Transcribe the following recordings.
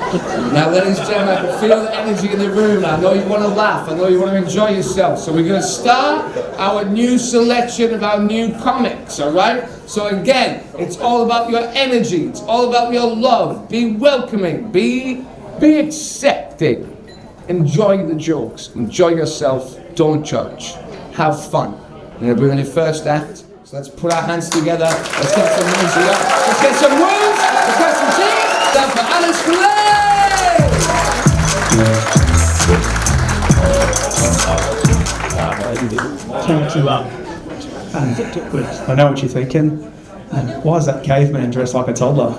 Now, ladies and gentlemen, I can feel the energy in the room. I know you want to laugh. I know you want to enjoy yourself. So we're going to start our new selection of our new comics, all right? So again, it's all about your energy. It's all about your love. Be welcoming. Be accepting. Enjoy the jokes. Enjoy yourself. Don't judge. Have fun. We're going to bring in the first act. So let's put our hands together. Let's get some music up. Let's get some moves. Let's get some cheers. Down for Alice Fleay. Thank you up. I know what you're thinking. Why is that caveman dressed like a toddler?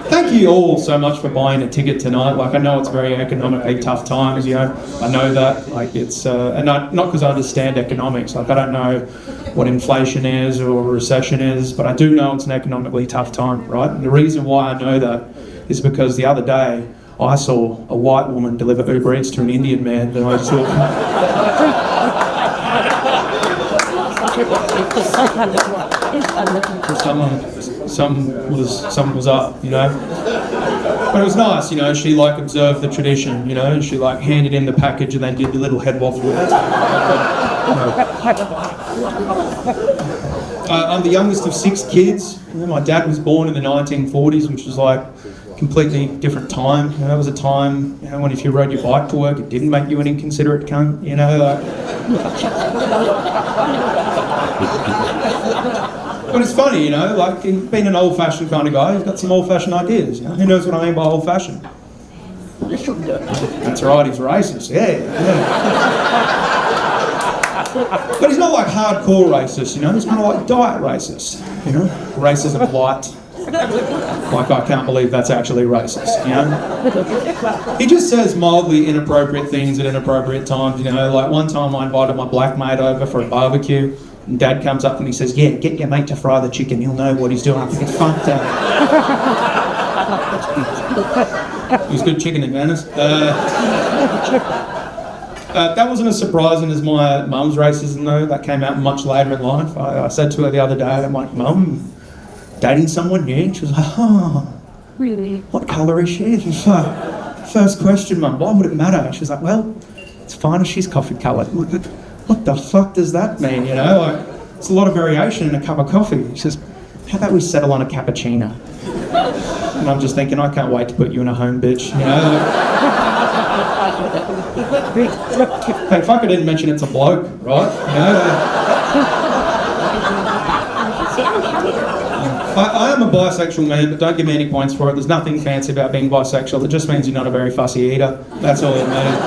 Thank you all so much for buying a ticket tonight. Like, I know it's very economically tough times, you know. I know that. Like, it's and not because I understand economics. Like, I don't know what inflation is or recession is, but I do know it's an economically tough time, right? And the reason why I know that is because the other day I saw a white woman deliver Uber Eats to an Indian man, and I thought, something was up, you know. But it was nice, you know. She like observed the tradition, you know. She like handed in the package and then did the little head waffle. I'm the youngest of 6 kids. You know, my dad was born in the 1940s, which was like completely different time. You know, it was a time, you know, when if you rode your bike to work, it didn't make you an inconsiderate cunt, you know. Like. But it's funny, you know, like, being an old-fashioned kind of guy, he's got some old-fashioned ideas, you know. Who knows what I mean by old-fashioned? That's right, he's racist, yeah. But he's not like hardcore racist, you know, he's kind of like diet racist, you know. Racism light. Like, I can't believe that's actually racist, you know. He just says mildly inappropriate things at inappropriate times, you know. Like, one time I invited my black mate over for a barbecue, and Dad comes up and he says, "Yeah, get your mate to fry the chicken, he'll know what he's doing." I think it's fucked up. It was good chicken in Venice. That wasn't as surprising as my mum's racism, though. That came out much later in life. I said to her the other day, I'm like, "Mum, dating someone new?" And she was like, "Oh, really? What colour is she?" She was like, "First question, Mum, why would it matter?" She was like, "Well, it's fine if she's coffee coloured." What the fuck does that mean, you know? Like, it's a lot of variation in a cup of coffee. She says, "How about we settle on a cappuccino?" And I'm just thinking, I can't wait to put you in a home, bitch, you know? Hey, fuck, I didn't mention it's a bloke, right? You know? I am a bisexual man, but don't give me any points for it. There's nothing fancy about being bisexual. It just means you're not a very fussy eater. That's all it means.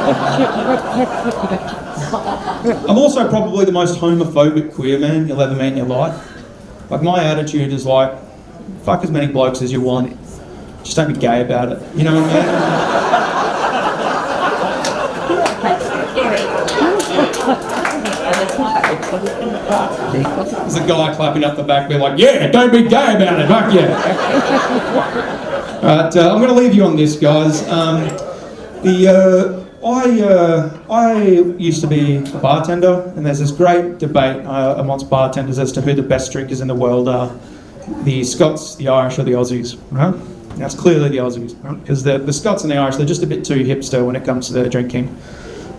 I'm also probably the most homophobic queer man you'll ever meet in your life. Like, my attitude is like, fuck as many blokes as you want, just don't be gay about it. You know what I mean? There's a guy clapping up the back, being like, "Yeah, don't be gay about it, fuck yeah." Alright, I'm going to leave you on this, guys. I used to be a bartender, and there's this great debate amongst bartenders as to who the best drinkers in the world are. The Scots, the Irish, or the Aussies, right? Now, it's clearly the Aussies, right? Because the Scots and the Irish, they're just a bit too hipster when it comes to their drinking.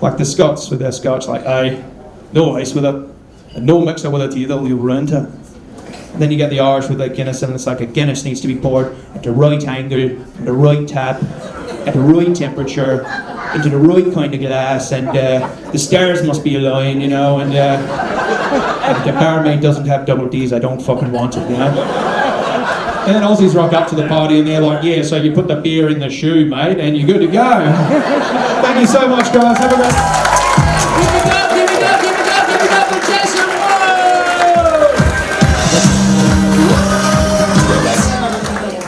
Like the Scots with their Scotch, like, "Aye, no ice with it, and no mixer with it either, you'll ruin it." And then you get the Irish with their Guinness, and it's like a Guinness needs to be poured at the right angle, from the right tap, at the right temperature, into the right kind of glass, and the stars must be aligned, you know, and if the barmaid doesn't have double D's, I don't fucking want it, you know. And then Aussies rock up to the party and they're like, "Yeah, so you put the beer in the shoe, mate, and you're good to go." Thank you so much, guys. Have a great... Give it up for Jason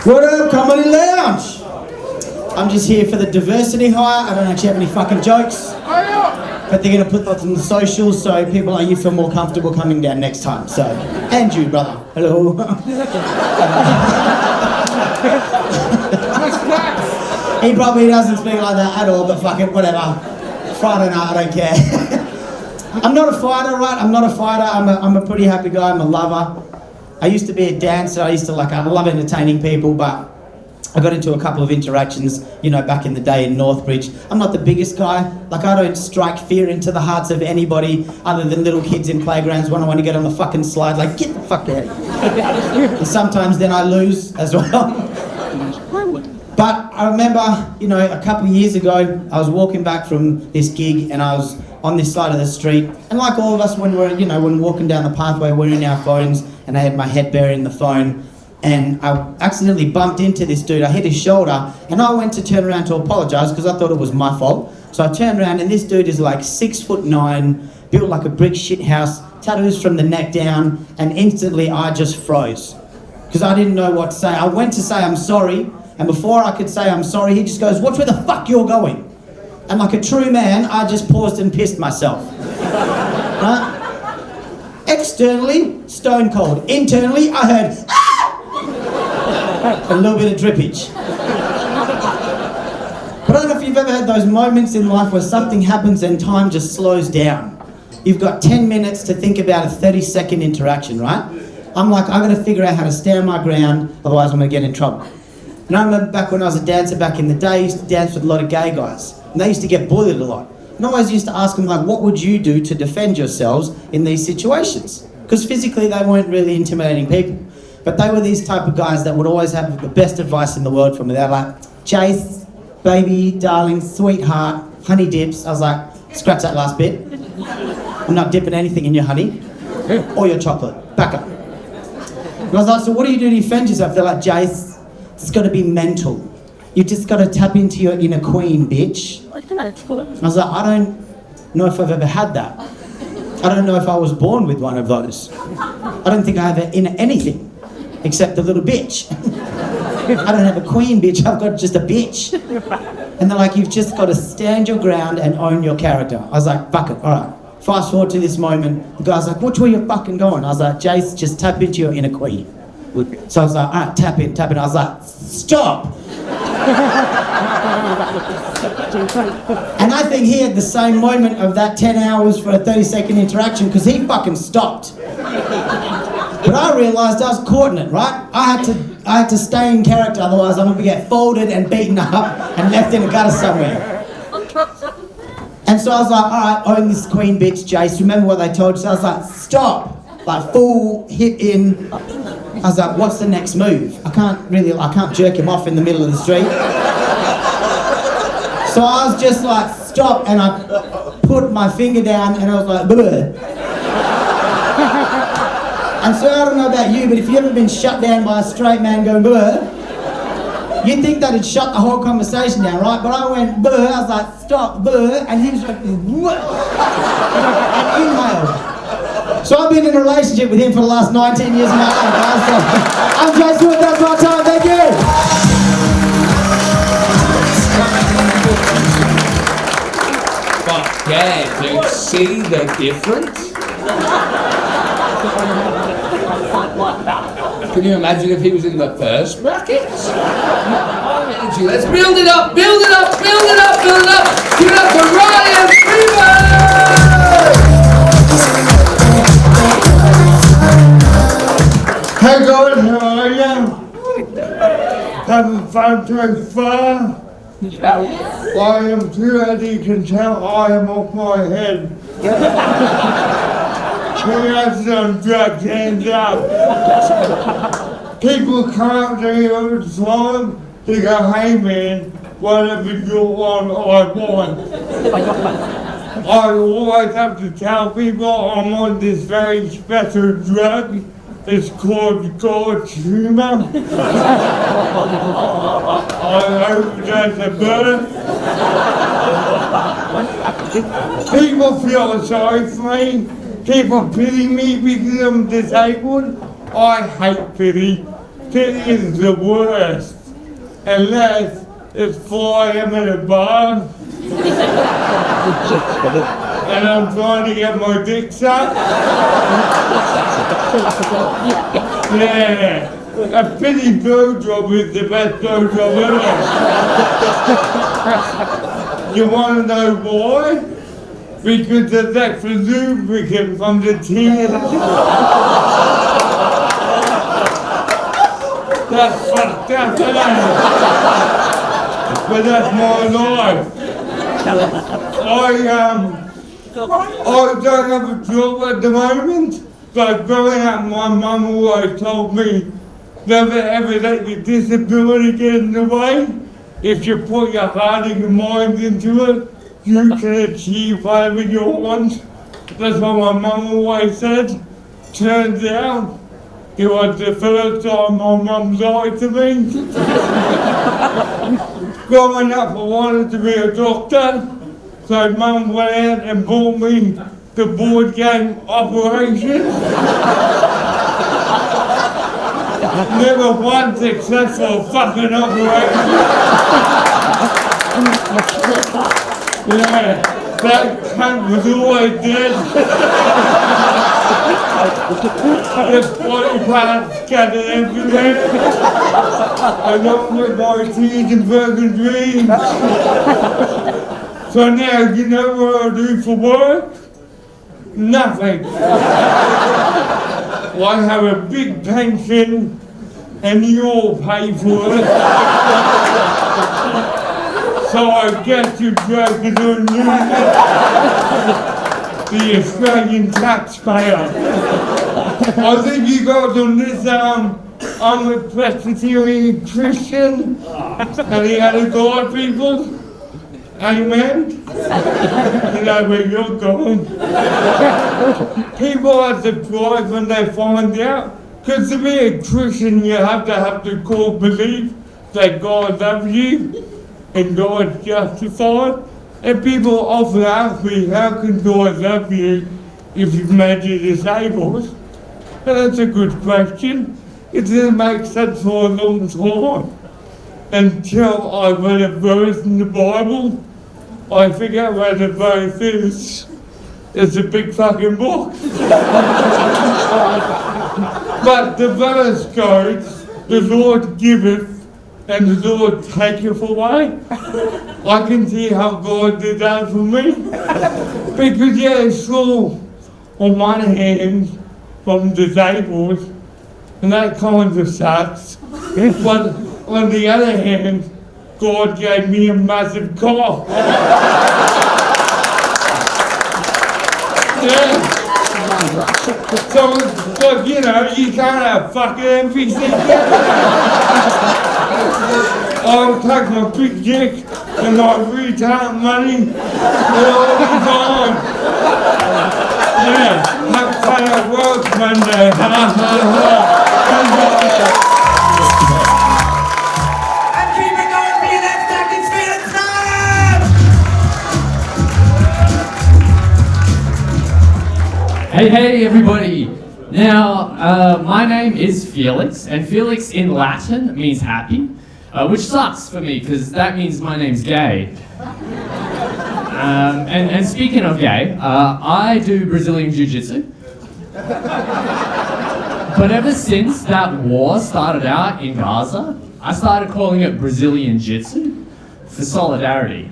Rowe! What up, Comedy Lounge? I'm just here for the diversity hire. I don't actually have any fucking jokes. But they're going to put that on the socials so people like you feel more comfortable coming down next time. So, and you, brother. Hello. He probably doesn't speak like that at all, but fuck it, whatever. Friday night, I don't care. I'm not a fighter, right? I'm not a fighter. I'm a pretty happy guy. I'm a lover. I used to be a dancer. I love entertaining people, but I got into a couple of interactions, back in the day in Northbridge. I'm not the biggest guy. I don't strike fear into the hearts of anybody other than little kids in playgrounds when I want to get on the fucking slide. Get the fuck out of here. And sometimes then I lose as well. But I remember, a couple of years ago, I was walking back from this gig and I was on this side of the street. And like all of us, when we're walking down the pathway, we're in our phones, and I had my head buried in the phone. And I accidentally bumped into this dude. I hit his shoulder, and I went to turn around to apologise because I thought it was my fault. So I turned around, and this dude is 6'9", built like a brick shit house, tattoos from the neck down, and instantly I just froze because I didn't know what to say. I went to say I'm sorry, and before I could say I'm sorry, he just goes, "Watch where the fuck you're going." And like a true man, I just paused and pissed myself. Right? Externally, stone cold. Internally, I heard, "Ah!" A little bit of drippage. But I don't know if you've ever had those moments in life where something happens and time just slows down. You've got 10 minutes to think about a 30-second interaction, right? I'm going to figure out how to stand my ground, otherwise I'm going to get in trouble. And I remember back when I was a dancer back in the day, I used to dance with a lot of gay guys. And they used to get bullied a lot. And I always used to ask them, what would you do to defend yourselves in these situations? Because physically they weren't really intimidating people. But they were these type of guys that would always have the best advice in the world for me. They're like, "Jace, baby, darling, sweetheart, honey dips." I was like, "Scratch that last bit. I'm not dipping anything in your honey or your chocolate. Back up." And I was like, "So what do you do to defend yourself?" They're like, "Jace, it's got to be mental. You just got to tap into your inner queen, bitch." I was like, "I don't know if I've ever had that. I don't know if I was born with one of those. I don't think I have anything. Except a little bitch. I don't have a queen, bitch. I've got just a bitch." And they're like, "You've just got to stand your ground and own your character." I was like, "Fuck it, all right." Fast forward to this moment, the guy's like, "Watch where you're fucking going." I was like, "Jace, just tap into your inner queen." So I was like, "All right, tap in. I was like, "Stop." And I think he had the same moment of that 10 hours for a 30-second interaction because he fucking stopped. But I realised I was caught in it, right? I had to stay in character, otherwise I'm going to get folded and beaten up and left in a gutter somewhere. And so I was like, "All right, own this queen bitch, Jace. Remember what they told you?" So I was like, "Stop." Full hit in. I was like, "What's the next move?" I can't jerk him off in the middle of the street. So I was just like, "Stop," and I put my finger down and I was like, "Bleh." And so I don't know about you, but if you've ever been shut down by a straight man going "bleh," you'd think that'd shut the whole conversation down, right? But I went "bleh," I was like, "Stop, bleh," and he was like, "what?" And inhaled. So I've been in a relationship with him for the last 19 years of my life, guys. So I'm Jace Wood, that's my time, thank you. But yeah, do you see the difference? Can you imagine if he was in the first brackets? Let's build it up, build it up, build it up, build it up. Give it up for Rory and Freeman! Hey guys, how are you? Having fun so far? I am too, as you can tell, I am off my head. Who has some drugs, hands up? People come up to me all the time, they go, "Hey man, whatever you want, I want." I always have to tell people I'm on this very special drug. It's called humor. I overdosed at birth. People feel sorry for me. People pity me because I'm disabled. I hate pity. Pity is the worst. Unless it's 4 a.m. at a bar. And I'm trying to get my dick sucked. Yeah, a pity blowjob is the best blowjob ever. You want to know why? Because there's extra lubricant from the tears. That's fucked up, isn't it? But that's my life. I don't have a job at the moment, but growing up, my mum always told me never ever let your disability get in the way. If you put your heart and your mind into it, you can achieve whatever you want. That's what my mum always said. Turns out, it was the first time my mum lied to me. Growing up, I wanted to be a doctor, so mum went out and bought me the board game Operation. Never one successful fucking operation. Yeah, that cunt was always dead. His body parts scattered everywhere. Along with my teeth and broken dreams. So now you know what I do for work? Nothing. I have a big pension and you all pay for it. So I guess you jokers on the Australian taxpayer. I think you guys on this I'm a Presbyterian Christian and he had a God people. Amen? You know where you're going. People are surprised when they find out. Because to be a Christian, you have to core belief that God loves you and God's justified. And people often ask me, how can God love you if you've made you disabled? And that's a good question. It didn't make sense for a long time. Until I read a verse in the Bible. I forget where the verse is. It's a big fucking book. But the verse goes, the Lord giveth and the Lord taketh away. I can see how God did that for me. Because yeah, sure, on one hand, I'm disabled, and that kind of sucks. But on the other hand, God gave me a massive car. Yeah. So, but you know, you can't have fucking everything. I'll take my big dick and my retard money and I'll be fine. Yeah, have fun at work Monday. And keep it going for your next act, it's Felix Mav! Hey everybody! Now, my name is Felix, and Felix in Latin means happy, which sucks for me because that means my name's gay. And speaking of gay, I do Brazilian Jiu-Jitsu. But ever since that war started out in Gaza, I started calling it Brazilian Jitsu for solidarity.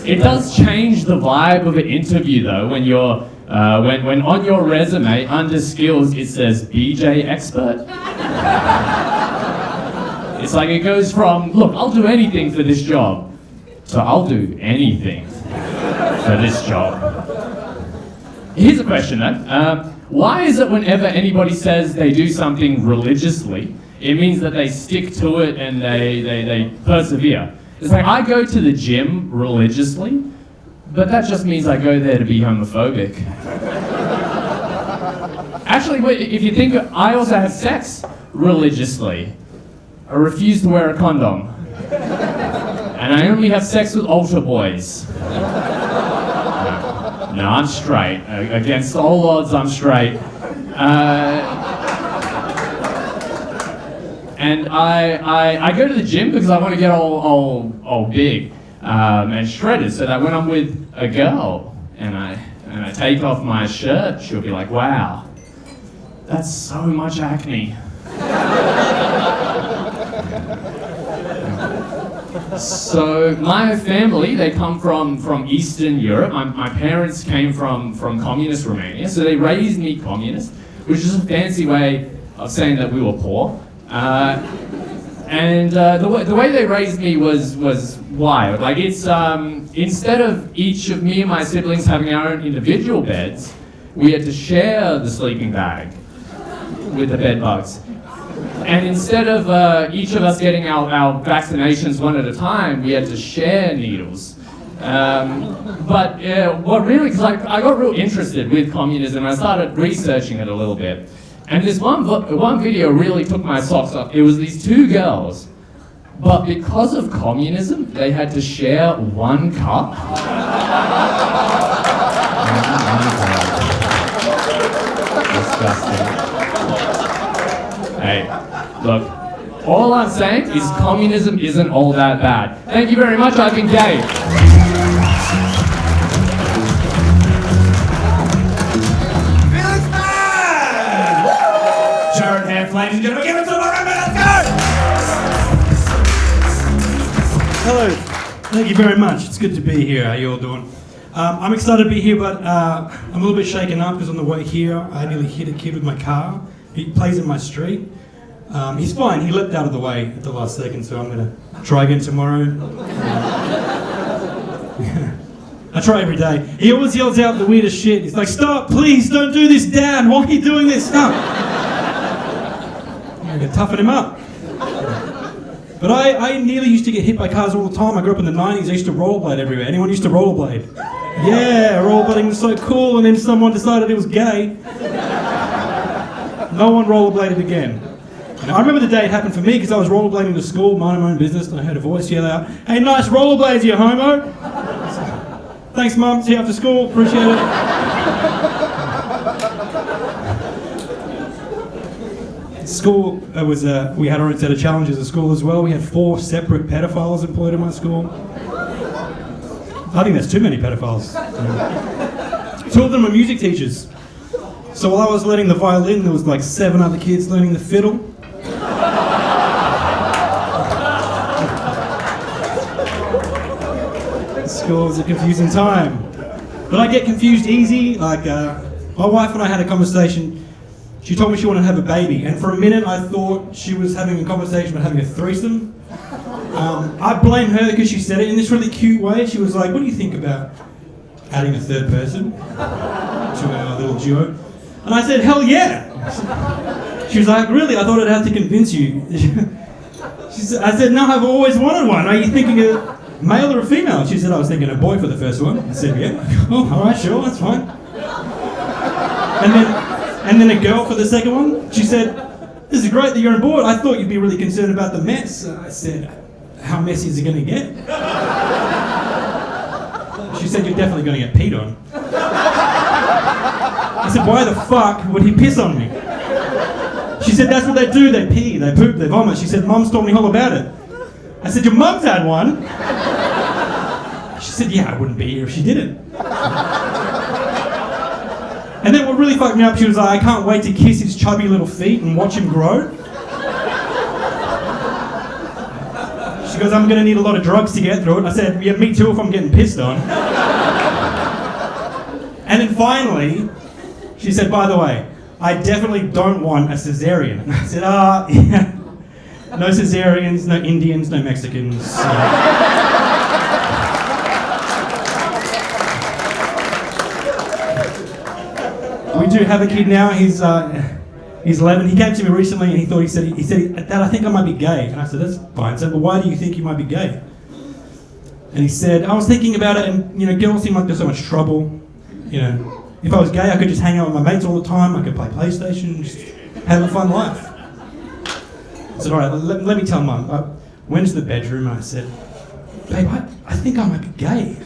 It does change the vibe of an interview though when you're when on your resume under skills it says BJ expert. It's like it goes from look, I'll do anything for this job to I'll do anything for this job. Here's a question though. Why is it whenever anybody says they do something religiously, it means that they stick to it and they persevere? It's like I go to the gym religiously, but that just means I go there to be homophobic. Actually, if you think, I also have sex religiously. I refuse to wear a condom. And I only have sex with altar boys. No, I'm straight. Against all odds, I'm straight. And I go to the gym because I want to get all big and shredded, so that when I'm with a girl and I take off my shirt, she'll be like, "Wow, that's so much acne." So my family, they come from Eastern Europe. My parents came from communist Romania, so they raised me communist, which is a fancy way of saying that we were poor. And the way they raised me was wild. Like it's instead of each of me and my siblings having our own individual beds, we had to share the sleeping bag with the bed bugs. And instead of each of us getting our vaccinations one at a time, we had to share needles. But what really, because I got real interested with communism, I started researching it a little bit. And this one video really took my socks off. It was these two girls, but because of communism, they had to share one cup. Disgusting. Hey, look, all I'm saying is communism isn't all that bad. Thank you very much, I've been gay. Felix Mav! Jared Herft, ladies and gentlemen, give it to Rory, let's go! Hello, thank you very much. It's good to be here. How you all doing? I'm excited to be here, but I'm a little bit shaken up because on the way here, I nearly hit a kid with my car. He plays in my street. He's fine. He leapt out of the way at the last second, so I'm going to try again tomorrow. I try every day. He always yells out the weirdest shit. He's like, "Stop, please, don't do this, Dad. Why are you doing this? Stop." I'm going to toughen him up. But I nearly used to get hit by cars all the time. I grew up in the 90s. I used to rollerblade everywhere. Anyone used to rollerblade? Yeah, rollerblading was so cool, and then someone decided it was gay. No one rollerbladed again. I remember the day it happened for me because I was rollerblading to school, minding my own business, and I heard a voice yell out, "Hey, nice rollerblades, you homo!" Thanks, Mum. See you after school. Appreciate it. School we had our own set of challenges at school as well. We had 4 separate pedophiles employed in my school. I think that's too many pedophiles. 2 of them were music teachers. So while I was learning the violin, there was like 7 other kids learning the fiddle. School was a confusing time. But I get confused easy. Like, my wife and I had a conversation. She told me she wanted to have a baby, and for a minute I thought she was having a conversation about having a threesome. I blame her because she said it in this really cute way. She was like, "What do you think about adding a third person to our little duo?" And I said, "Hell yeah!" She was like, "Really? I thought I'd have to convince you." I said, "No, I've always wanted one. Are you thinking a male or a female?" She said, "I was thinking a boy for the first one." I said, "Yeah." "Oh, all right, sure, that's fine." And then a girl for the second one. She said, "This is great that you're on board. I thought you'd be really concerned about the mess." I said, "How messy is it going to get?" She said, "You're definitely going to get peed on." I said, "Why the fuck would he piss on me?" She said, "That's what they do. They pee, they poop, they vomit." She said, "Mum's told me all about it." I said, "Your mum's had one?" She said, "Yeah, I wouldn't be here if she didn't." And then what really fucked me up, she was like, "I can't wait to kiss his chubby little feet and watch him grow." She goes, "I'm going to need a lot of drugs to get through it." I said, "Yeah, me too if I'm getting pissed on." And then finally, she said, "By the way, I definitely don't want a cesarean." And I said, yeah. No cesareans, no Indians, no Mexicans. We do have a kid now. He's 11. He came to me recently and he said, "Dad, I think I might be gay." And I said, "That's fine, son, but why do you think you might be gay?" And he said, "I was thinking about it, and girls seem like there's so much trouble. If I was gay, I could just hang out with my mates all the time. I could play PlayStation, just have a fun life." I said, "All right, let me tell Mum. Went to the bedroom and I said, "Babe, I think I might be gay."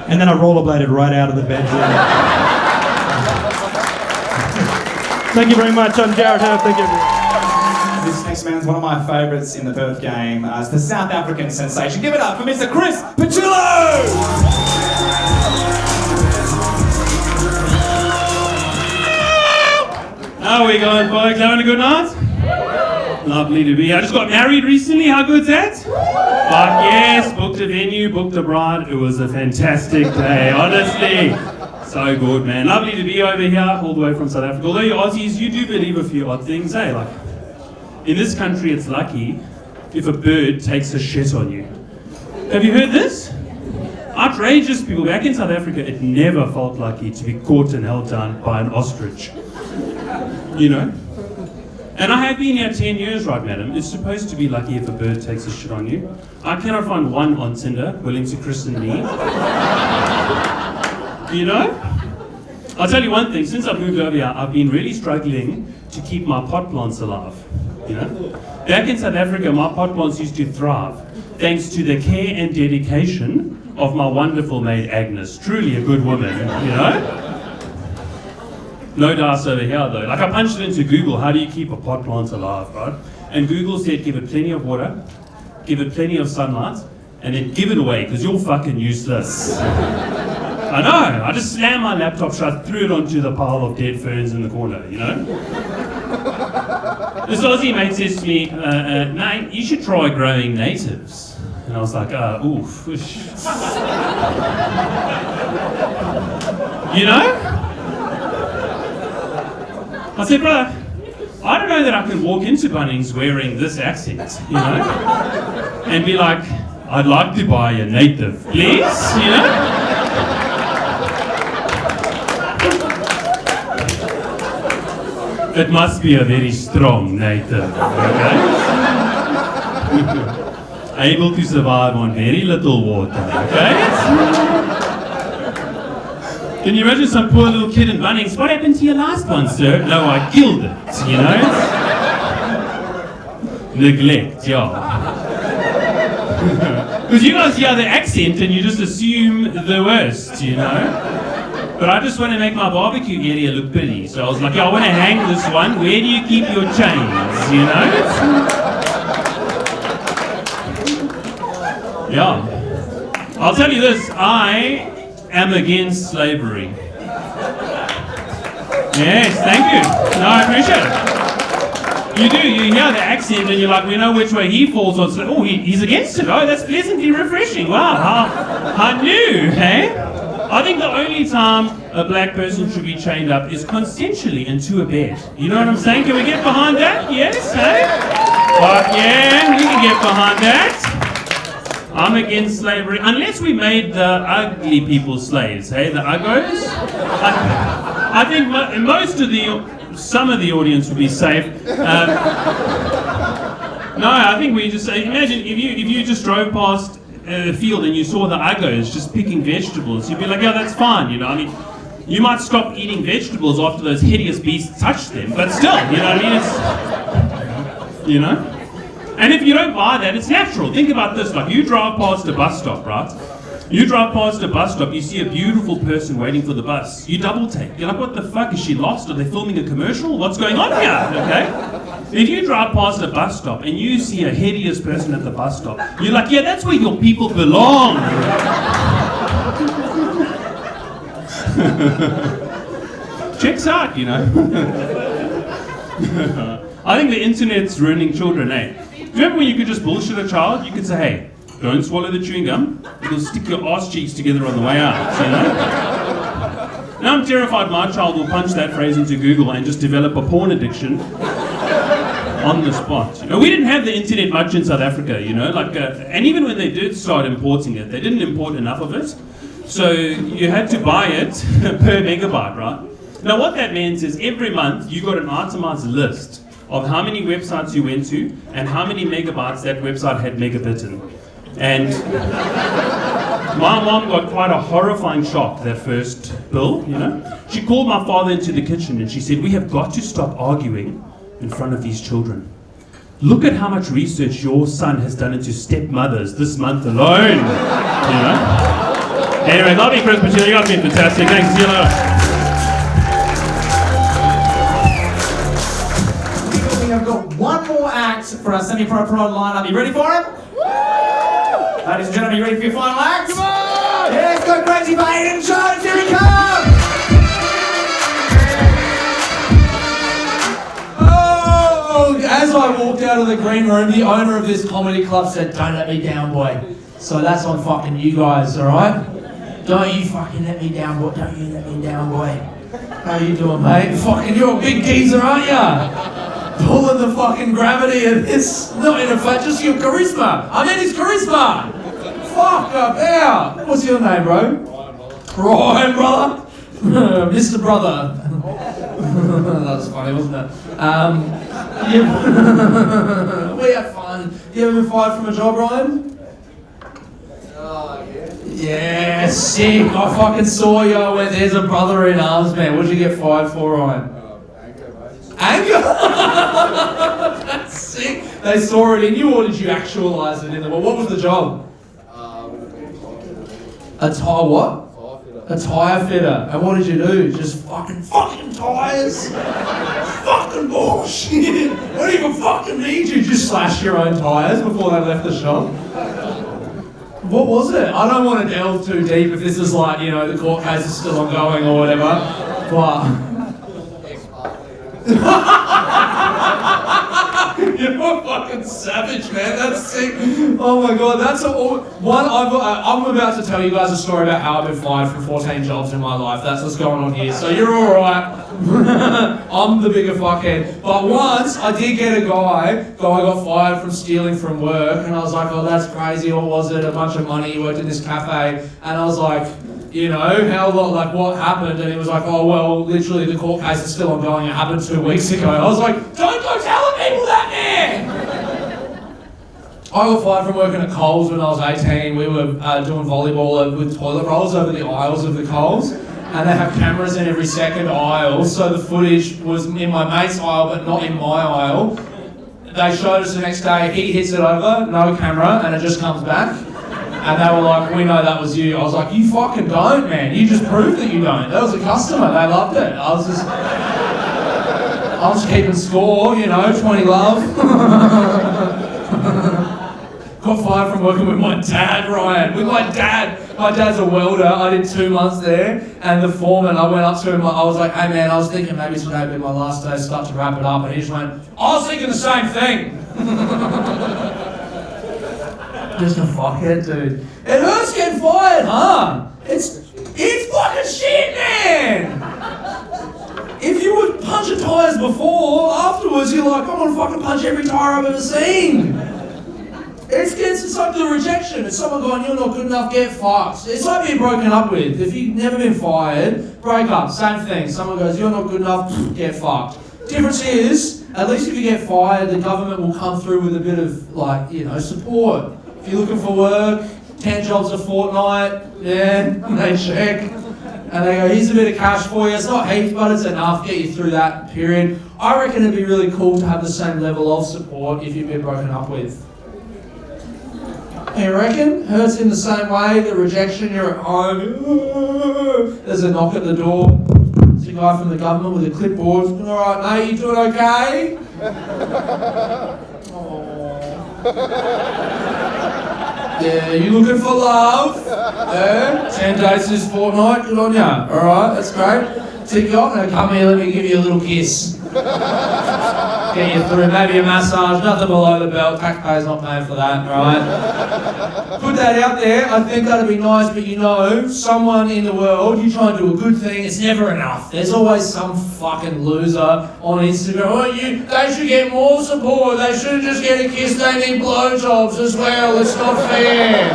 And then I rollerbladed right out of the bedroom. Thank you very much. I'm Jared Herft. Thank you. This next man's one of my favourites in the Perth game. It's the South African sensation. Give it up for Mr. Chris Pucillo! How are we going, folks? Having a good night? Lovely to be here. I just got married recently. How good's that? But yes, booked a venue, booked a bride. It was a fantastic day, honestly. So good, man. Lovely to be over here, all the way from South Africa. Although you Aussies, you do believe a few odd things, eh? Like, in this country, it's lucky if a bird takes a shit on you. Have you heard this? Outrageous people. Back in South Africa, it never felt lucky to be caught and held down by an ostrich. You know? And I have been here 10 years, right, madam? It's supposed to be lucky if a bird takes a shit on you. I cannot find one on Tinder willing to christen me. You know? I'll tell you one thing, since I've moved over here, I've been really struggling to keep my pot plants alive. You know? Back in South Africa, my pot plants used to thrive, thanks to the care and dedication of my wonderful maid Agnes. Truly a good woman, you know? No dice over here though. Like I punched it into Google, how do you keep a pot plant alive, right? And Google said give it plenty of water, give it plenty of sunlight, and then give it away, because you're fucking useless. I know, I just slammed my laptop shut, threw it onto the pile of dead ferns in the corner, you know? This Aussie mate says to me, mate, you should try growing natives. And I was like, oof. You know? I said, brother, I don't know that I can walk into Bunnings wearing this accent, you know? And be like, I'd like to buy a native, please, you know? It must be a very strong native, okay? Able to survive on very little water, okay? Can you imagine some poor little kid in Bunnings? What happened to your last one, sir? No, I killed it, you know? Neglect, yeah. Because you guys hear the accent and you just assume the worst, you know? But I just want to make my barbecue area look pretty. So I was like, yeah, I want to hang this one. Where do you keep your chains, you know? Yeah. I'll tell you this, I am against slavery. Yes, thank you. No, I appreciate it. You do, you hear the accent and you're like, we know which way he falls on slavery. Oh, he's against it. Oh, that's pleasantly refreshing. Wow, how new, hey? I think the only time a black person should be chained up is consensually into a bed. You know what I'm saying? Can we get behind that? Yes, hey? But yeah, we can get behind that. I'm against slavery, unless we made the ugly people slaves, hey, the uggos. I think some of the audience would be safe. No, I think we just imagine if you just drove past a field and you saw the uggos just picking vegetables, you'd be like, yeah, that's fine, you know. I mean, you might stop eating vegetables after those hideous beasts touch them, but still, you know what I mean? It's, you know. And if you don't buy that, it's natural. Think about this, like you drive past a bus stop, right? You drive past a bus stop, you see a beautiful person waiting for the bus. You double take. You're like, what the fuck, is she lost? Are they filming a commercial? What's going on here, okay? If you drive past a bus stop and you see a hideous person at the bus stop, you're like, yeah, that's where your people belong. Checks out, you know. I think the internet's ruining children, eh? Do you remember when you could just bullshit a child? You could say, hey, don't swallow the chewing gum. It'll stick your arse cheeks together on the way out, you know? Now I'm terrified my child will punch that phrase into Google and just develop a porn addiction on the spot. You know, we didn't have the internet much in South Africa, you know, like, and even when they did start importing it, they didn't import enough of it. So you had to buy it per megabyte, right? Now what that means is every month you got an itemized list of how many websites you went to and how many megabytes that website had megabitten. And my mom got quite a horrifying shock that first bill, you know. She called my father into the kitchen and she said, we have got to stop arguing in front of these children. Look at how much research your son has done into stepmothers this month alone, you know. Anyway, lovely Chris Pucillo, you guys have been fantastic. Thanks, see you later. I've got one more act for our semi-pro lineup. You ready for it? Ladies and gentlemen, you ready for your final act? Come on! Yeah, let's go crazy for Aidan Jones. Here he comes! Oh, as as I walked out of the green room, the owner of this comedy club said, "Don't let me down, boy." So that's on fucking you guys, alright? Don't you fucking let me down, boy. Don't you let me down, boy. How you doing, mate? Fucking, you're a big geezer, aren't ya? Pulling the fucking gravity of this. Not in a fact, just your charisma. I mean his charisma. Fuck up out. What's your name, bro? Ryan, brother. Mr. Brother. That was funny, wasn't it? We had fun. You ever been fired from a job, Ryan? Yeah, sick. I fucking saw you. I went, there's a brother in arms, man. What'd you get fired for, Ryan? Anger? That's sick. They saw it in you, or did you actualise it in them? Well, what was the job? A tyre what? A tyre fitter. And what did you do? Just fucking tyres? Fucking bullshit. What do you even fucking need? You just slash your own tyres before they left the shop? What was it? I don't want to delve too deep if this is like, you know, the court case is still ongoing or whatever. But... You're a fucking savage, man. That's sick. Oh my god, that's one. I'm about to tell you guys a story about how I've been fired from 14 jobs in my life. That's what's going on here. So you're all right. I'm the bigger fuckhead. But once I did get a guy got fired from stealing from work, and I was like, oh, that's crazy. What was it? A bunch of money. He worked in this cafe, and I was like, you know, what happened? And he was like, oh, well, literally the court case is still ongoing. It happened 2 weeks ago. I was like, don't go telling people that, man! I got fired from working at Coles when I was 18. We were doing volleyball with toilet rolls over the aisles of the Coles. And they have cameras in every second aisle, so the footage was in my mate's aisle, but not in my aisle. They showed us the next day, he hits it over, no camera, and it just comes back. And they were like, we know that was you. I was like, you fucking don't, man. You just proved that you don't. That was a customer. They loved it. I was just keeping score, you know, 20 love. Got fired from working with my dad, Ryan. With my dad. My dad's a welder. I did 2 months there. And the foreman, I went up to him. I was like, hey, man, I was thinking maybe today would be my last day. Start to wrap it up. And he just went, I was thinking the same thing. Just a fuckhead, dude. It hurts getting fired, huh? It's fucking shit, man! If you were punching tyres before, afterwards you're like, I'm gonna fucking punch every tyre I've ever seen. It's like the rejection. It's someone going, you're not good enough, get fucked. It's like being broken up with. If you've never been fired, break up, same thing. Someone goes, you're not good enough, get fucked. Difference is, at least if you get fired, the government will come through with a bit of, like, you know, support. If you're looking for work, 10 jobs a fortnight, yeah, they check. And they go, here's a bit of cash for you. It's not heaps, but it's enough, get you through that period. I reckon it'd be really cool to have the same level of support if you've been broken up with. You reckon? Hurts in the same way, the rejection, you're at home. There's a knock at the door. There's a guy from the government with a clipboard. All right, mate, you doing okay? Yeah, you looking for love? Yeah, 10 days this fortnight, good on ya. Alright, that's great. Tick you off, now come here, let me give you a little kiss. Get you through, maybe a massage, nothing below the belt, taxpayers not paying for that, right? Put that out there, I think that'd be nice, but you know, someone in the world, you try and do a good thing, it's never enough. There's always some fucking loser on Instagram, oh, they should get more support, they shouldn't just get a kiss, they need blowjobs as well, it's not fair.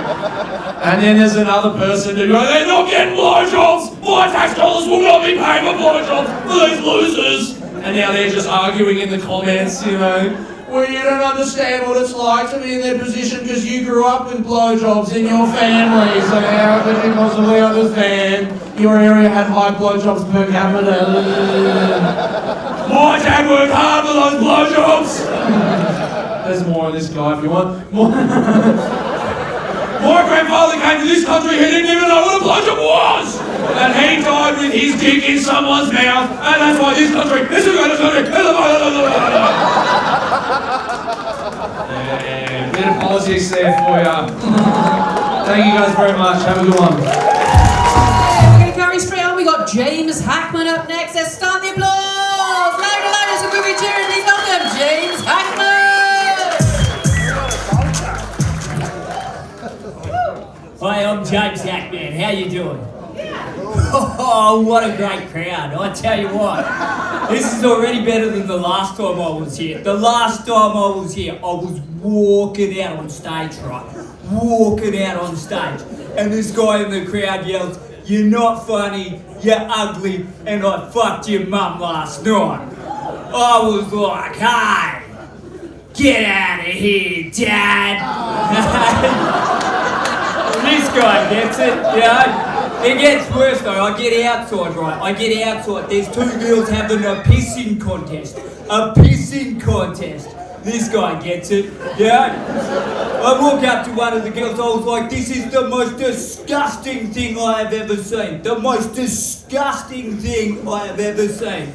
And then there's another person who goes, they're not getting blowjobs, my tax dollars will not be paying for blowjobs for these losers. And now they're just arguing in the comments, you know. Well, you don't understand what it's like to be in their position because you grew up with blowjobs in your family. So how could you possibly understand? Your area had high blowjobs per capita. My dad worked hard for those blowjobs. There's more of this guy if you want. My grandfather came to this country, he didn't even know what a blowjob was! And he died with his dick in someone's mouth, and that's why this country is the greatest country in the world! Yeah, bit of politics there for you. Thank you guys very much, have a good one. We're going to carry straight on, we got James Hackman up next. Let's start the applause! Louder, louder, so we'll be cheering, please welcome James Hackman! Hi, I'm James Hackman. How you doing? Oh, what a great crowd. I tell you what, this is already better than the last time I was here. The last time I was here, I was walking out on stage, right? Walking out on stage. And this guy in the crowd yells, "You're not funny, you're ugly, and I fucked your mum last night." I was like, "Hey, get out of here, Dad." This guy gets it, you know? It gets worse though. I get outside, right? I get outside. There's two girls having a pissing contest. A pissing contest. This guy gets it, yeah? I walk up to one of the girls, I was like, "This is the most disgusting thing I have ever seen. The most disgusting thing I have ever seen."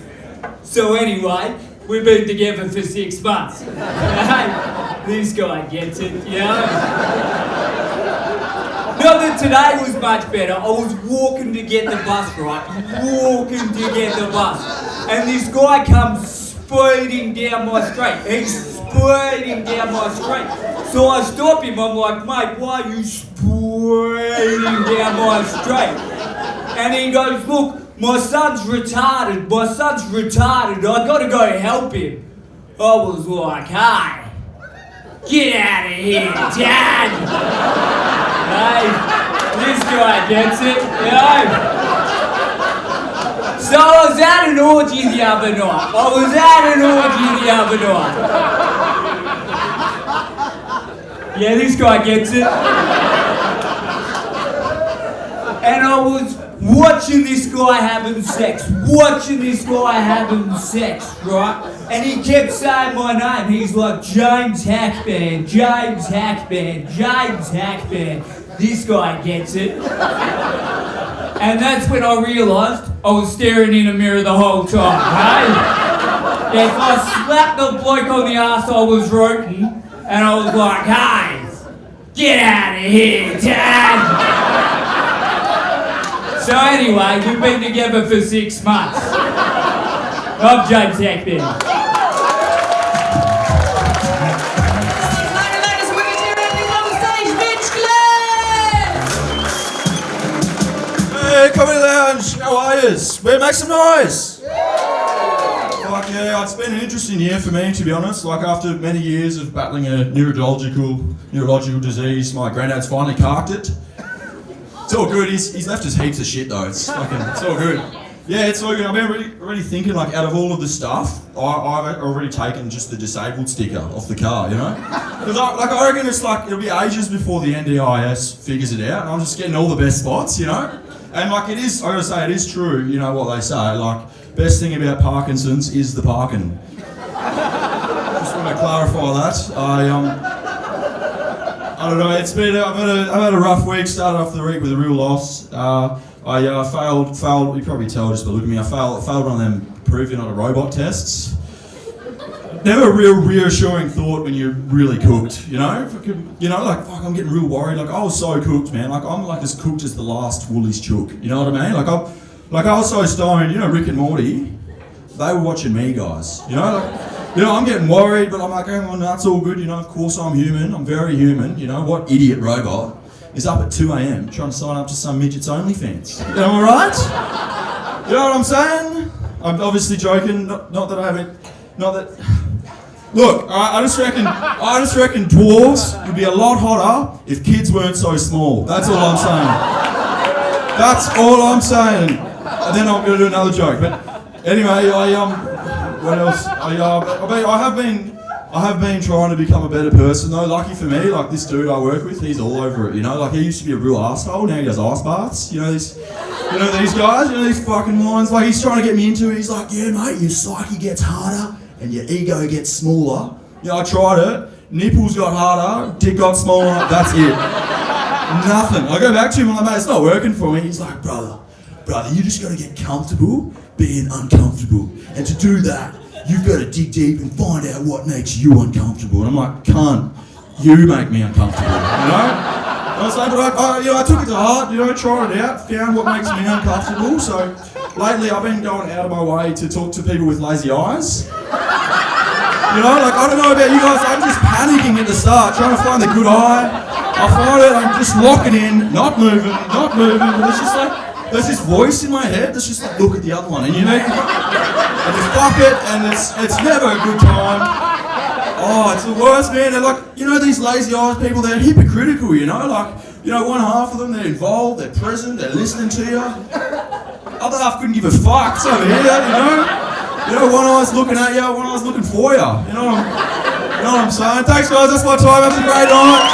So anyway, we've been together for 6 months. This guy gets it, yeah? Not that today was much better. I was walking to get the bus, right? Walking to get the bus. And this guy comes speeding down my street. He's speeding down my street. So I stop him. I'm like, "Mate, why are you speeding down my street?" And he goes, "Look, my son's retarded. My son's retarded. I gotta go help him." I was like, "Hey, get out of here, Dad." Hey, this guy gets it, you know? So I was at an orgy the other night. Yeah, this guy gets it. And I was watching this guy having sex, right? And he kept saying my name. He's like, "James Hackman, James Hackman, James Hackman." This guy gets it. And that's when I realised I was staring in a mirror the whole time, hey? If I slapped the bloke on the arse I was rooting, and I was like, "Hey, get out of here, Dad." So anyway, we've been together for 6 months. I'm James Hackman. Hey, come in the lounge. How are yous? We'll make some noise. Like, yeah, it's been an interesting year for me, to be honest. Like, after many years of battling a neurological disease, my granddad's finally carked it. It's all good. He's left us heaps of shit though. It's all good. Yeah, it's all good. I've been really thinking, like, out of all of the stuff, I've already taken just the disabled sticker off the car, you know? Because I reckon it's like, it'll be ages before the NDIS figures it out, and I'm just getting all the best spots, you know? And like, it is, I gotta say, it is true, you know what they say, like, best thing about Parkinson's is the parking. Just want to clarify that. I don't know, it's been, I've had a rough week, started off the week with a real loss. I failed, you probably tell just by looking at me, I failed one of them prove you're not a robot tests. Never a real reassuring thought when you're really cooked, you know? Like, fuck, I'm getting real worried. Like, I was so cooked, man. Like, I'm like as cooked as the last Woolies chook, you know what I mean? Like I was so stoned, you know, Rick and Morty, they were watching me, guys, you know? Like, I'm getting worried, but I'm like, hang on, that's all good, you know, of course I'm human, I'm very human, you know, what idiot robot is up at 2 a.m. trying to sign up to some midget's OnlyFans? You know, am I right? You know what I'm saying? I'm obviously joking, not that I haven't, not that... Look, I just reckon dwarves would be a lot hotter if kids weren't so small. That's all I'm saying. That's all I'm saying. And then I'm going to do another joke. But anyway, what else? I have been trying to become a better person though. Lucky for me, like this dude I work with, he's all over it. You know, like he used to be a real arsehole. Now he does ice baths. You know these guys. You know these fucking lines. Like he's trying to get me into it. He's like, "Yeah, mate, your psyche gets harder and your ego gets smaller." Yeah, I tried it. Nipples got harder, dick got smaller. That's it. Nothing. I go back to him and I'm like, "Mate, it's not working for me." He's like, brother, you just got to get comfortable being uncomfortable, and to do that, you've got to dig deep and find out what makes you uncomfortable. And I'm like, "Cunt, you make me uncomfortable," you know? I was like, but I took it to heart, you know, tried it out, found what makes me uncomfortable. So lately I've been going out of my way to talk to people with lazy eyes. You know, like, I don't know about you guys, I'm just panicking at the start, trying to find the good eye. I find it, I'm just locking in, not moving, but it's just like, there's this voice in my head that's just like, look at the other one, and you know, and you fuck it, and it's never a good time. Oh, it's the worst, man. They're like, you know, these lazy eyes people, they're hypocritical, you know, like, you know, one half of them, they're involved, they're present, they're listening to you. Other half couldn't give a fuck, it's over here, you know? You know, one eye's looking at you, one eye's looking for you. You know what I'm saying? Thanks, guys. That's my time. Have a great night.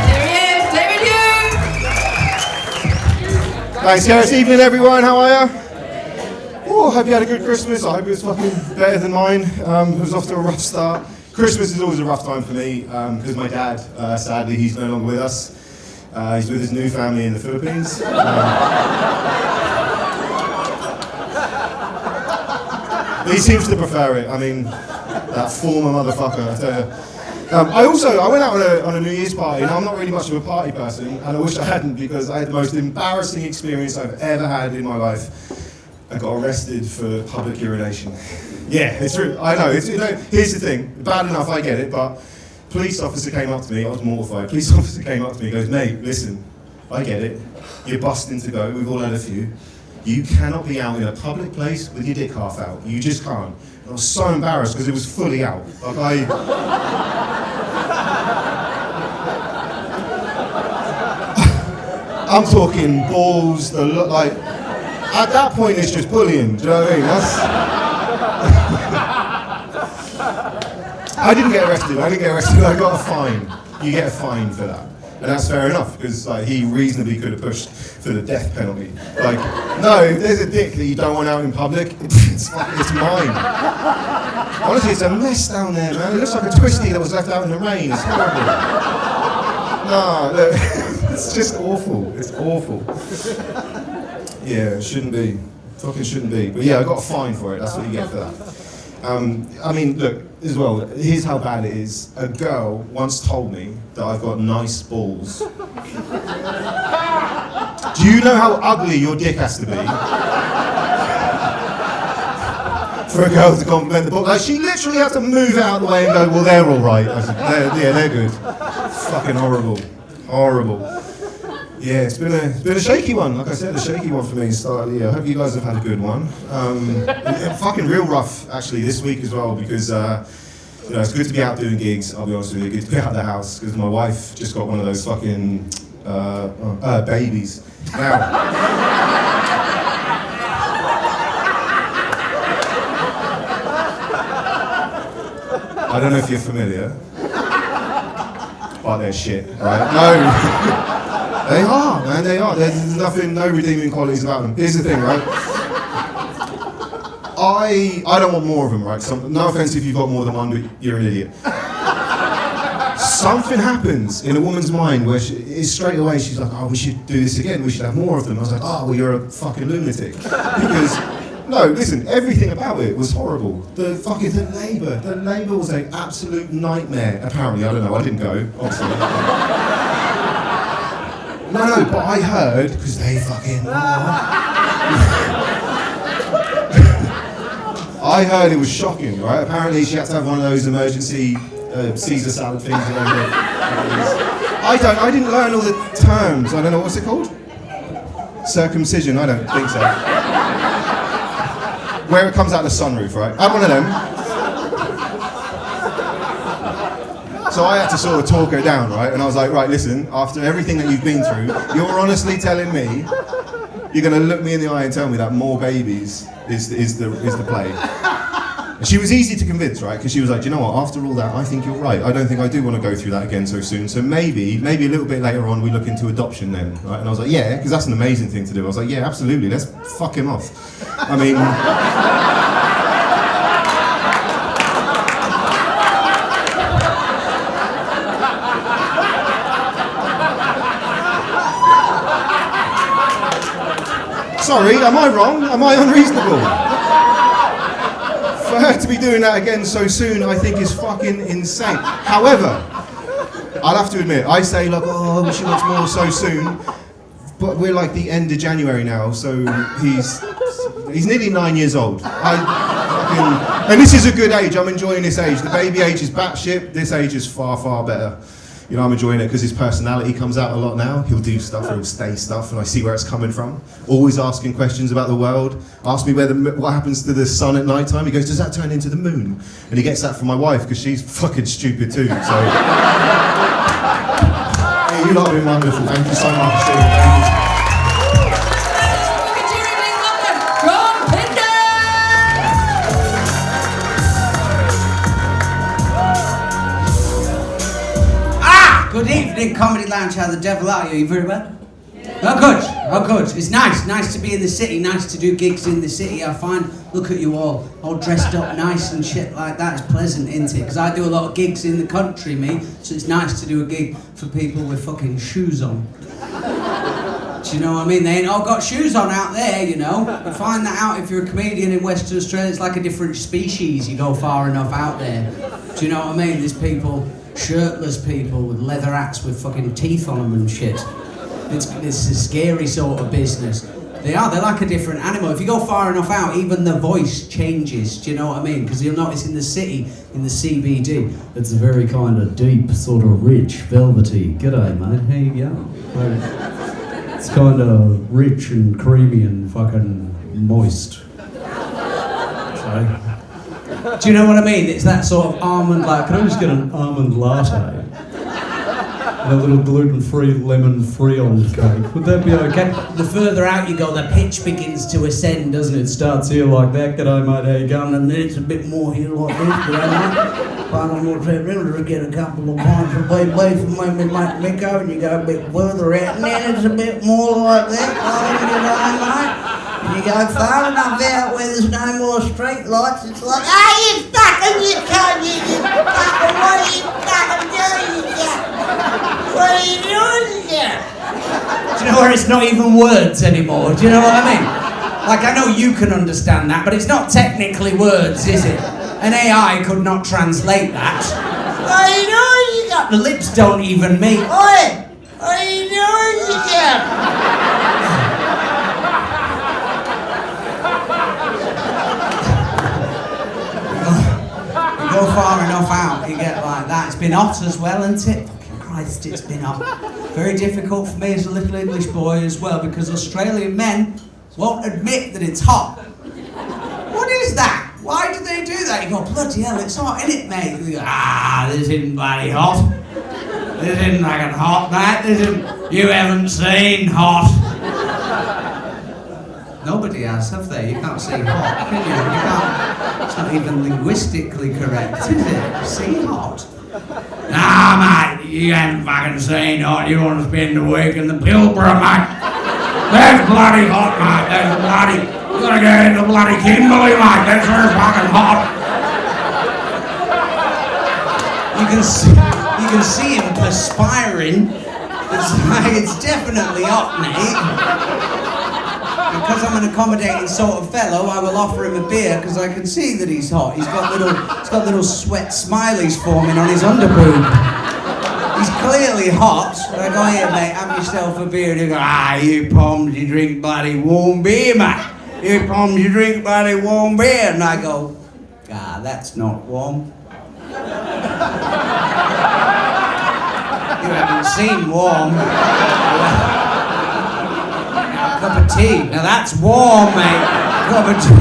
There he is, David Hughes. Thanks, Cerys. Evening, everyone. How are you? Oh, hope you had a good Christmas. I hope it was fucking better than mine. It was off to a rough start. Christmas is always a rough time for me because my dad, sadly, he's no longer with us. He's with his new family in the Philippines. He seems to prefer it. I mean, that former motherfucker, I tell you. I went out on a New Year's party, and I'm not really much of a party person, and I wish I hadn't because I had the most embarrassing experience I've ever had in my life. I got arrested for public urination. Yeah, it's true. I know. Here's the thing. Bad enough, I get it, but police officer came up to me. I was mortified. Police officer came up to me and goes, mate, listen, I get it. You're busting to go. We've all had a few. You cannot be out in a public place with your dick half out. You just can't. And I was so embarrassed because it was fully out. Like I'm talking balls, like, at that point it's just bullying, do you know what I mean? I didn't get arrested, I got a fine. You get a fine for that. And that's fair enough, because like, he reasonably could have pushed for the death penalty. Like, no, if there's a dick that you don't want out in public, it's mine. Honestly, it's a mess down there, man. It looks like a twisty that was left out in the rain. It's horrible. No, look, it's just awful. It's awful. Yeah, it shouldn't be. Fucking shouldn't be. But yeah, I got a fine for it. That's what you get for that. I mean, look, as well, here's how bad it is. A girl once told me that I've got nice balls. Do you know how ugly your dick has to be for a girl to compliment the ball? Like, she literally had to move it out of the way and go, well, they're all right. I said, they're good. Fucking horrible. Horrible. Yeah, it's been a shaky one. Like I said, a shaky one for me. So yeah, I hope you guys have had a good one. Fucking real rough actually this week as well because you know, it's good to be out doing gigs. I'll be honest with you, good to be out of the house because my wife just got one of those fucking babies. Now, I don't know if you're familiar, but they're shit, right? No. They are, man, they are. There's no redeeming qualities about them. Here's the thing, right? I don't want more of them, right? No offense if you've got more than one, but you're an idiot. Something happens in a woman's mind where straight away she's like, oh, we should do this again, we should have more of them. I was like, oh, well, you're a fucking lunatic. Because, no, listen, everything about it was horrible. The labour was an absolute nightmare, apparently. I don't know, I didn't go, obviously. No, but I heard, because they fucking I heard it was shocking, right? Apparently she had to have one of those emergency Caesar salad things. I didn't learn all the terms. I don't know, what's it called? Circumcision, I don't think so. Where it comes out the sunroof, right? I had one of them. So I had to sort of talk her down, right? And I was like, right, listen, after everything that you've been through, you're honestly telling me, you're gonna look me in the eye and tell me that more babies is the play. And she was easy to convince, right? Because she was like, do you know what, after all that, I think you're right. I don't think I do want to go through that again so soon. So maybe a little bit later on, we look into adoption then, right? And I was like, yeah, because that's an amazing thing to do. I was like, yeah, absolutely, let's fuck him off. I mean... Sorry, am I wrong? Am I unreasonable? For her to be doing that again so soon, I think is fucking insane. However, I'll have to admit, I say like, oh, we should watch more so soon, but we're like the end of January now, so he's nearly 9 years old. And this is a good age, I'm enjoying this age. The baby age is batshit, this age is far, far better. You know, I'm enjoying it because his personality comes out a lot now. He'll do stuff, he'll stay stuff, and I see where it's coming from. Always asking questions about the world. Ask me what happens to the sun at night time. He goes, does that turn into the moon? And he gets that from my wife because she's fucking stupid too. So, hey, you lot have been wonderful. Thank you so much. Thank you. Jon Pinder! Good evening, Comedy Lounge. How the devil are you? You very well? Oh good. It's nice to be in the city, nice to do gigs in the city. I find, look at you all dressed up nice and shit like that. It's pleasant, isn't it? Because I do a lot of gigs in the country, me, so it's nice to do a gig for people with fucking shoes on. Do you know what I mean? They ain't all got shoes on out there, you know. You find that out if you're a comedian in Western Australia. It's like a different species. You go far enough out there. Do you know what I mean? There's people, shirtless people with leather hats with fucking teeth on them and shit. It's a scary sort of business. They're like a different animal. If you go far enough out, even the voice changes. Do you know what I mean? Because you'll notice in the city, in the CBD, it's a very kind of deep, sort of rich, velvety. G'day, mate. How you going? It's kind of rich and creamy and fucking moist. So, do you know what I mean? It's that sort of almond, like, can I just get an almond latte? And a little gluten-free lemon Frion cake. Would that be okay? The further out you go, the pitch begins to ascend, doesn't it? It starts here like that, g'day mate, how you going? And then it's a bit more here like this, g'day mate. Final more to get a couple of pints of beef from maybe mate Miko, and you go a bit further out, and then it's a bit more like that, g'day mate. And you go far enough out where there's no more street lights, it's like, you fucking, you can't, you fucking, what are you fucking doing, what are you doing here? Do you know where it's not even words anymore? Do you know what I mean? Like, I know you can understand that, but it's not technically words, is it? An AI could not translate that. What are you doing? You got the lips don't even meet. Oi! What are you doing? You go far enough out, you get like that. It's been hot as well, isn't it? Christ, it's been hot. Very difficult for me as a little English boy as well, because Australian men won't admit that it's hot. What is that? Why do they do that? You go, bloody hell, it's hot, isn't it, mate? You go, this isn't bloody hot. This isn't fucking hot, mate. You haven't seen hot. Nobody has, have they? You can't see hot, can you? You can't. It's not even linguistically correct, is it? See hot? Nah, mate, you haven't fucking seen hot. You want to spend the week in the Pilbara, mate. That's bloody hot, mate. That's bloody. You gotta go into bloody Kimberley, mate. That's very fucking hot. You can see him perspiring. It's definitely hot, mate. Because I'm an accommodating sort of fellow, I will offer him a beer because I can see that he's hot. He's got little sweat smileys forming on his underboob. He's clearly hot. I go, here, mate, have yourself a beer. And he go, you poms, you drink bloody warm beer, mate. You poms, you drink bloody warm beer. And I go, that's not warm. You haven't seen warm. Cup of tea. Now that's warm, mate. Cup of tea.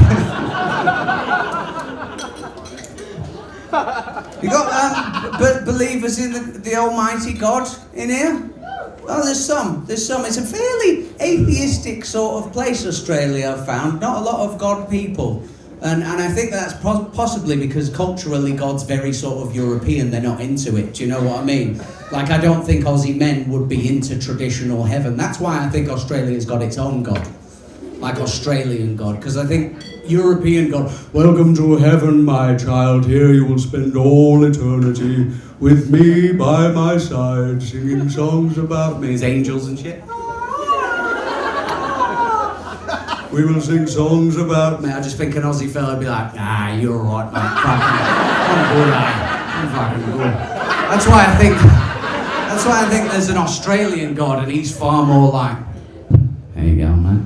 You got believers in the Almighty God in here? Oh, there's some. It's a fairly atheistic sort of place, Australia, I've found. Not a lot of God people. And I think that's possibly because culturally God's very sort of European, they're not into it, do you know what I mean? Like, I don't think Aussie men would be into traditional heaven. That's why I think Australia's got its own God. Like Australian God, because I think European God, welcome to heaven, my child, here you will spend all eternity with me by my side, singing songs about me. His angels and shit. We will sing songs about me. I just think an Aussie fella would be like, you're alright, mate. I'm good, I'm fucking good. That's why I think there's an Australian God and he's far more like, how you going, mate?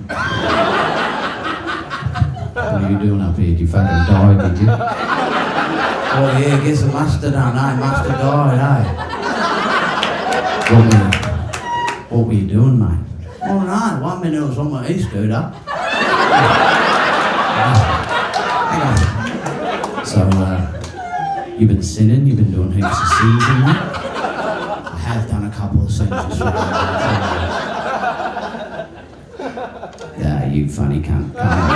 What are you doing up here? Did you fucking die, did you? Oh yeah, get some mustard on, mustard died, What were you doing, mate? Oh no, 1 minute I was on my e-scooter. Hang on. So, you've been sinning, you've been doing heaps of sins in that? I have done a couple of sins as well. Yeah, you funny cunt. Come on.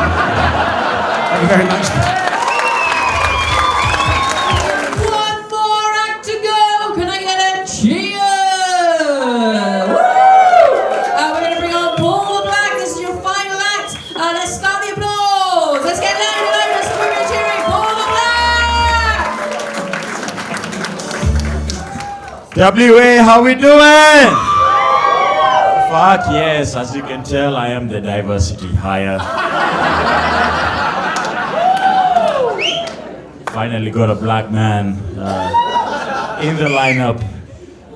Thank you very much. One more act to go. Can I get a cheer? Woo! We're going to bring on Paul the Black. This is your final act. Let's start the applause. Let's get louder and louder so we're cheering Paul the Black. WA, how we doing? Fuck yes, as you can tell, I am the diversity hire. Finally got a black man in the lineup,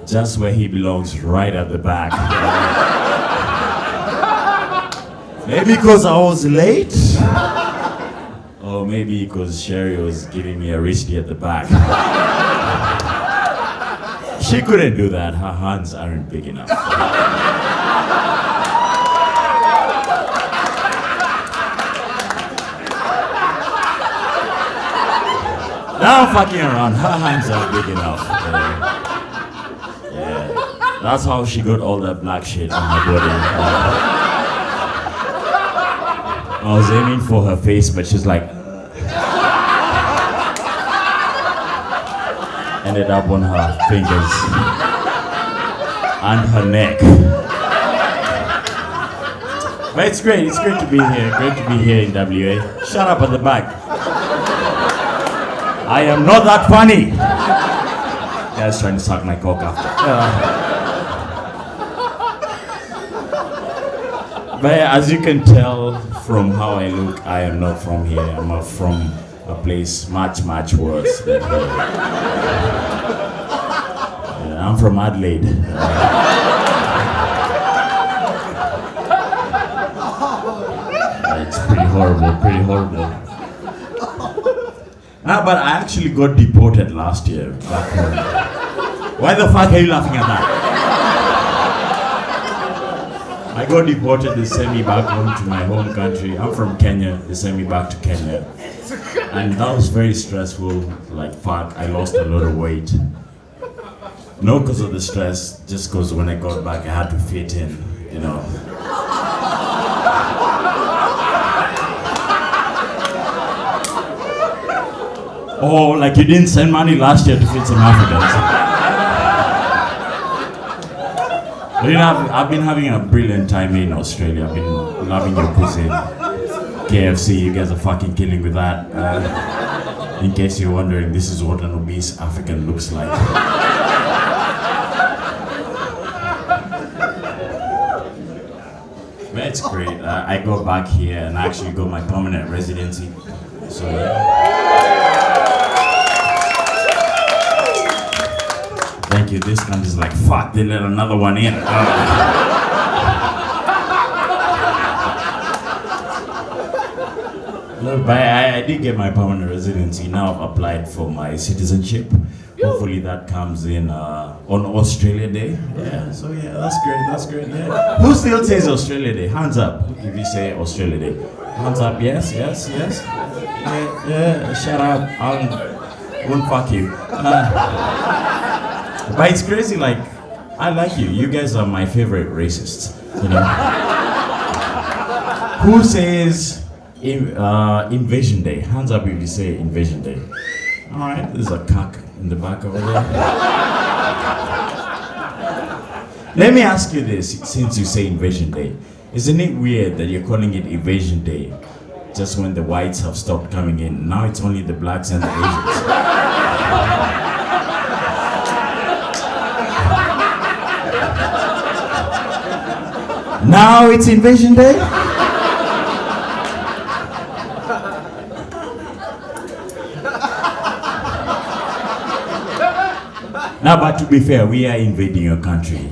just where he belongs, right at the back. Maybe because I was late, or maybe because Sherry was giving me a wristy at the back. She couldn't do that, her hands aren't big enough. Now I'm fucking around, her hands are big enough. Yeah, that's how she got all that black shit on her body. I was aiming for her face, but she's like... ended up on her fingers and her neck. But it's great to be here. Great to be here in WA. Shut up at the back. I am not that funny. Guys trying to suck my cock after. But as you can tell from how I look, I am not from here. I'm from a place much worse than here. I'm from Adelaide. It's pretty horrible. But I actually got deported last year back home. Why the fuck are you laughing at that? I got deported, they sent me back home to my home country. I'm from Kenya, they sent me back to Kenya. And that was very stressful, like fuck, I lost a lot of weight. Not because of the stress, just because when I got back I had to fit in, you know. Oh, like you didn't send money last year to feed some Africans. But you know, I've been having a brilliant time in Australia. I've been loving your cuisine. KFC, you guys are fucking killing with that. In case you're wondering, this is what an obese African looks like. But it's great. I go back here and I actually got my permanent residency. So yeah. Thank you. This country's like, fuck, they let another one in. Look, but I did get my permanent residency. Now I've applied for my citizenship. Hopefully that comes in on Australia Day. Yeah, so yeah, that's great, yeah. Who still says Australia Day? Hands up if you say Australia Day. Hands up, yes. Yeah, shut up. I won't fuck you. But it's crazy, like, I like you. You guys are my favorite racists, you know? Who says Invasion Day? Hands up if you say Invasion Day. Alright, there's a cock in the back over there. Let me ask you this, since you say Invasion Day. Isn't it weird that you're calling it Invasion Day just when the whites have stopped coming in? Now it's only the blacks and the Asians. Now it's Invasion Day? Now, but to be fair, we are invading your country.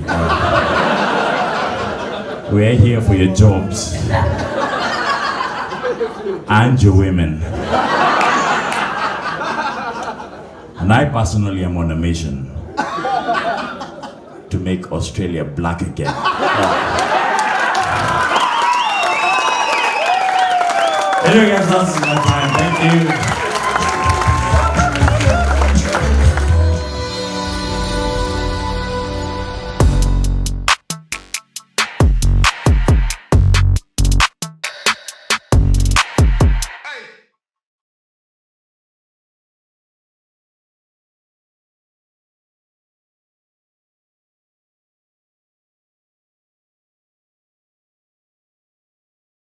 We are here for your jobs and your women. And I personally am on a mission to make Australia black again. Anyway guys, that's my time. Thank you.